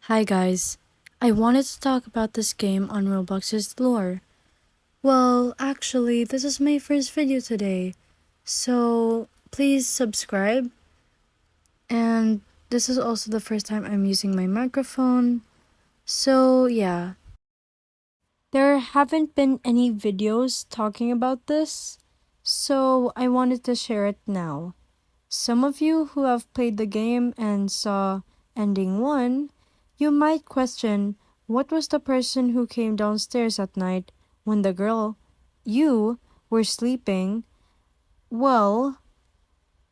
Hi guys, I wanted to talk about this game on Roblox's lore. Well, actually, this is my first video today, so please subscribe. And this is also the first time I'm using my microphone, so yeah. There haven't been any videos talking about this, so I wanted to share it now. Some of you who have played the game and saw ending 1, you might question what was the person who came downstairs at night when you, were sleeping. Well,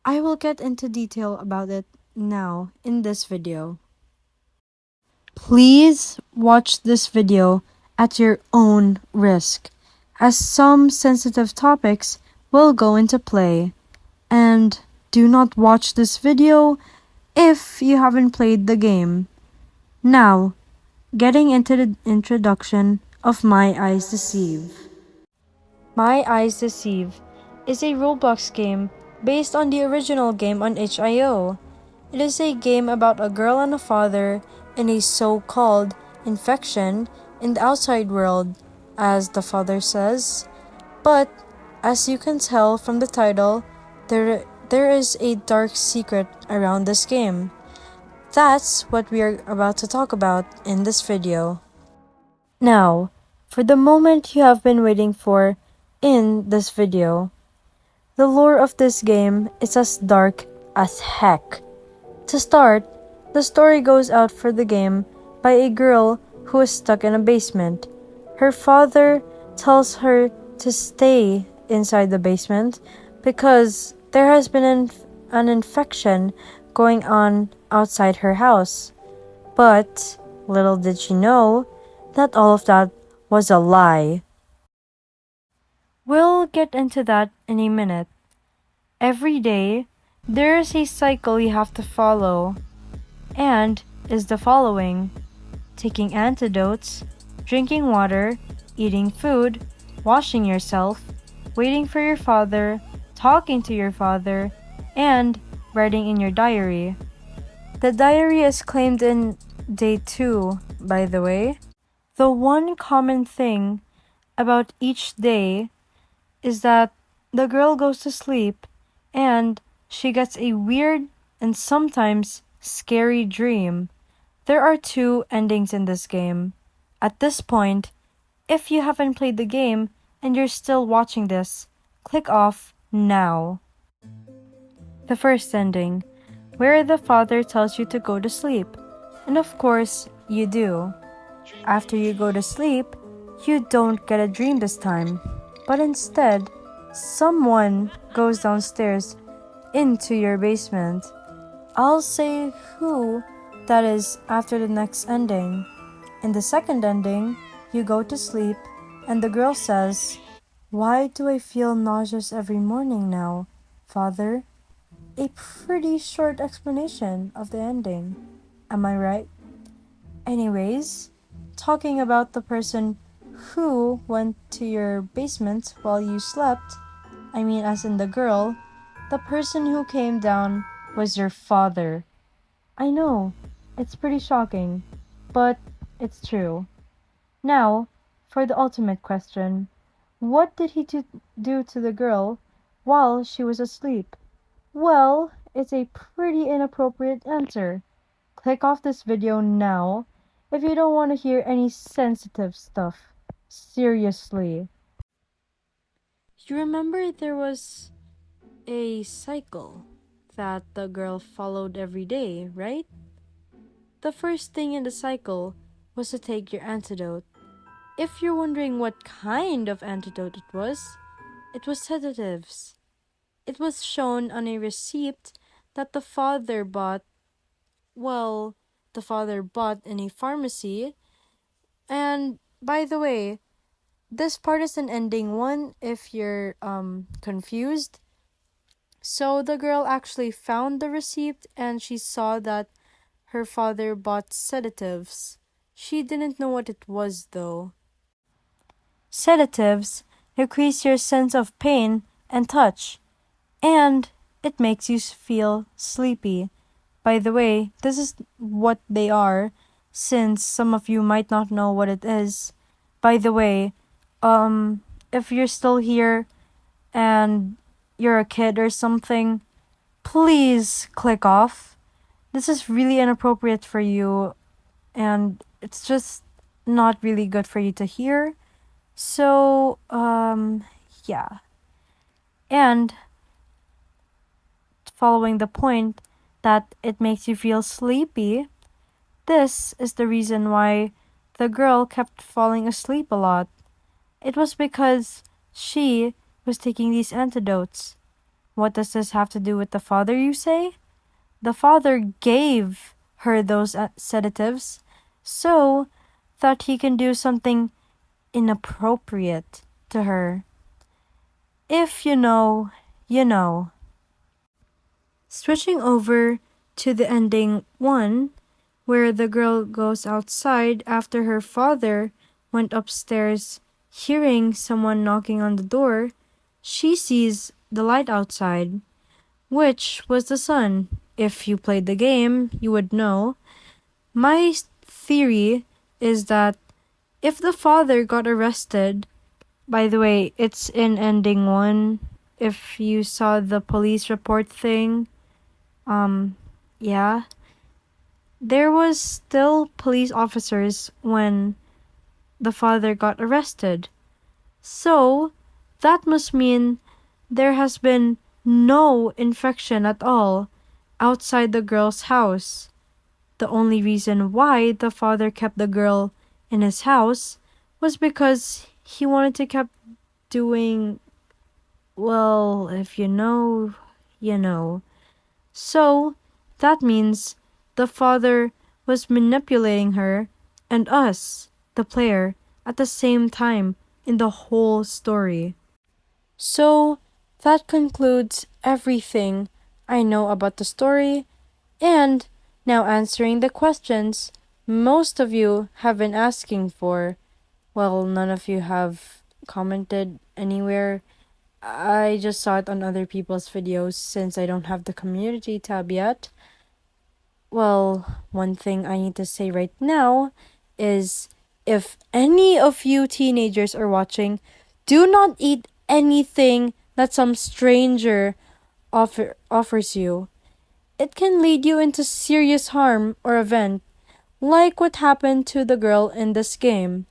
I will get into detail about it now in this video. Please watch this video at your own risk, as some sensitive topics will go into play. And do not watch this video if you haven't played the game. Now, getting into the introduction of My Eyes Deceive. My Eyes Deceive is a Roblox game based on the original game on itch.io. It is a game about a girl and a father in a so-called infection in the outside world, as the father says. But, as you can tell from the title, there is a dark secret around this game. That's what we are about to talk about in this video. Now, for the moment you have been waiting for in this video. The lore of this game is as dark as heck. To start, the story goes out for the game by a girl who is stuck in a basement. Her father tells her to stay inside the basement because there has been an infection going on outside her house. But little did she know that all of that was a lie. We'll get into that in a minute. Every day, there is a cycle you have to follow, and is the following: taking antidotes, drinking water, eating food, washing yourself, waiting for your father, talking to your father, and writing in your diary. The diary is claimed in day 2, by the way. The one common thing about each day is that the girl goes to sleep and she gets a weird and sometimes scary dream. There are 2 endings in this game. At this point, if you haven't played the game and you're still watching this, click off now. The first ending, where the father tells you to go to sleep, and of course, you do. After you go to sleep, you don't get a dream this time, but instead, someone goes downstairs into your basement. I'll say who that is after the next ending. In the second ending, you go to sleep and the girl says, "Why do I feel nauseous every morning now, father?" A pretty short explanation of the ending. Am I right? Anyways, talking about the person who went to your basement while you slept, I mean as in the girl, the person who came down was your father. I know, it's pretty shocking, but it's true. Now, for the ultimate question. What did he do to the girl while she was asleep? Well, it's a pretty inappropriate answer. Click off this video now if you don't want to hear any sensitive stuff. Seriously. You remember there was a cycle that the girl followed every day, right? The first thing in the cycle was to take your antidote. If you're wondering what kind of antidote it was sedatives. It was shown on a receipt that the father bought in a pharmacy. And by the way, this part is an ending 1 if you're confused. So the girl actually found the receipt and she saw that her father bought sedatives. She didn't know what it was though. Sedatives increase your sense of pain and touch, and it makes you feel sleepy. By the way, this is what they are. since some of you might not know what it is. By the way, if you're still here and you're a kid or something, please click off. This is really inappropriate for you, and it's just not really good for you to hear. So, yeah. And following the point that it makes you feel sleepy, this is the reason why the girl kept falling asleep a lot. It was because she was taking these antidotes. What does this have to do with the father, you say? The father gave her those sedatives so that he can do something inappropriate to her. If you know, you know. Switching over to the ending 1, where the girl goes outside after her father went upstairs, hearing someone knocking on the door, she sees the light outside, which was the sun. If you played the game, you would know. My theory is that if the father got arrested, by the way, it's in ending 1, if you saw the police report thing, yeah. There was still police officers when the father got arrested. So, that must mean there has been no infection at all outside the girl's house. The only reason why the father kept the girl in his house was because he wanted to keep doing, well, if you know, you know. So, that means the father was manipulating her and us, the player, at the same time in the whole story. So, that concludes everything I know about the story, and now answering the questions most of you have been asking for. Well, none of you have commented anywhere. I just saw it on other people's videos since I don't have the community tab yet. Well, one thing I need to say right now is if any of you teenagers are watching, do not eat anything that some stranger offers you. It can lead you into serious harm or event, like what happened to the girl in this game.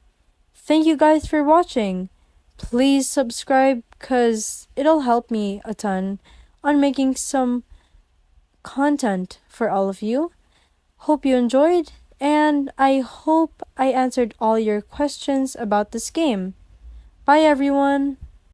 Thank you guys for watching. Please subscribe because it'll help me a ton on making some content for all of you. Hope you enjoyed, and I hope I answered all your questions about this game. Bye everyone!